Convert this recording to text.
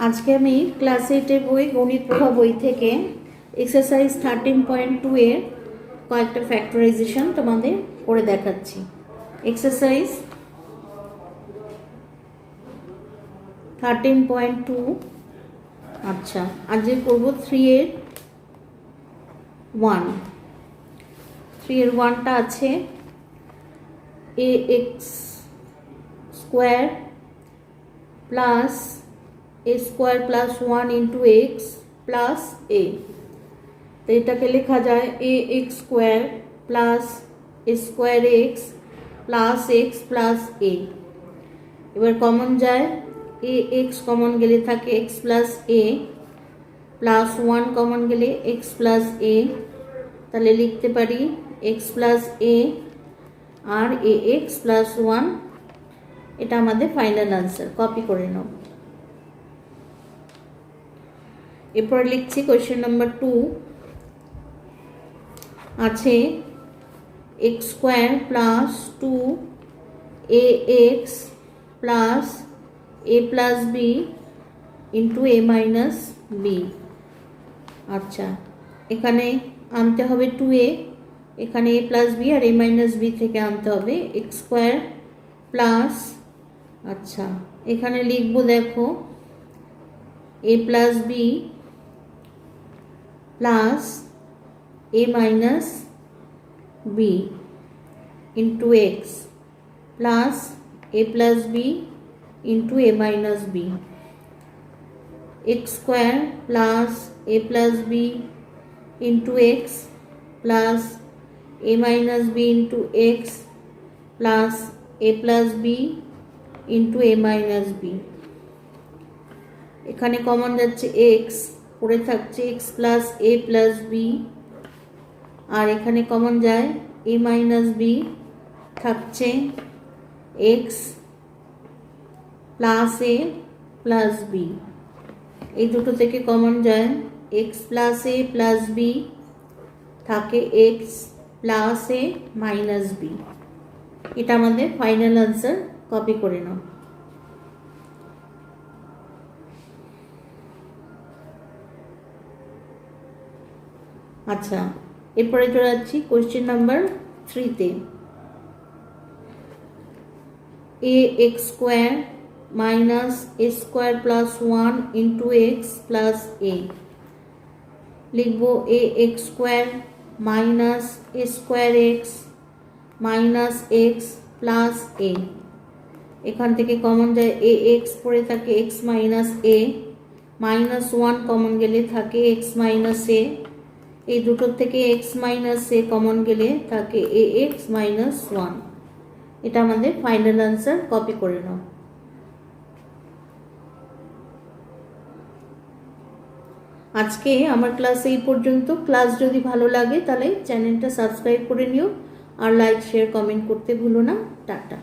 আজকে আমি ক্লাস 8 বই গণিত প্রভা বই থেকে এক্সারসাইজ 13.2 এর কয়েকটা ফ্যাক্টরাইজেশন তোমাদের করে দেখাচ্ছি। এক্সারসাইজ 13.2। আচ্ছা, আজকে করব 3 এর 1। 3 এর 1টা আছে ax square plus a square plus 1 into x plus a. তো এটাকে লেখা যায় a x square plus a square x plus x plus a. এবার কমন যায়, এ এক্স কমন গেলে থাকে x plus a plus 1 common গেলে এক্স প্লাস এ। তাহলে লিখতে পারি এক্স প্লাস এ আর এ এক্স প্লাস 1। এটা আমাদের ফাইনাল আনসার। কপি করে নাও। এরপর লিখছি কোয়েশ্চেন নাম্বার 2 আছে x square plus 2 A x plus a plus b into a minus B. আচ্ছা, এখানে আনতে হবে 2a, এখানে এ প্লাস বি আর এ মাইনাস বি থেকে আনতে হবে এক্স স্কোয়ার প্লাস, আচ্ছা এখানে লিখবো দেখো a plus b plus a minus b into x plus a plus b into a minus b. X square plus a plus b into x plus a minus b into x plus a plus b into a minus b. এখানে common যাচ্ছে x, পড়ে থাকছে x plus a plus b, আর এখানে common যায় a minus b, থাকছে x plus a plus b. এই দুটো থেকে কমন যায় x plus a plus B, থাকে x plus a minus B. এটা আমাদের ফাইনাল আনসার। কপি করে নাও। আচ্ছা, এরপরে চলে যাচ্ছি কোয়েশ্চেন নাম্বার 3-তে। A x square minus a square plus 1 into x plus a. লিখবো a x square minus a square x minus x plus a. এখান থেকে কমন যায় এ এক্স, পড়ে থাকে x minus a, minus 1 common গেলে থাকে x minus এ। এই দুটোর থেকে এক্স মাইনাস এ কমন গেলে থাকে এ এক্স মাইনাস 1। এটা আমাদের ফাইনাল আনসার। কপি করে নাও। আজকে আমার ক্লাস এই পর্যন্ত। ক্লাস যদি ভালো লাগে তাহলে চ্যানেলটা সাবস্ক্রাইব করে নিও আর লাইক শেয়ার কমেন্ট করতে ভুলো না। টাটা।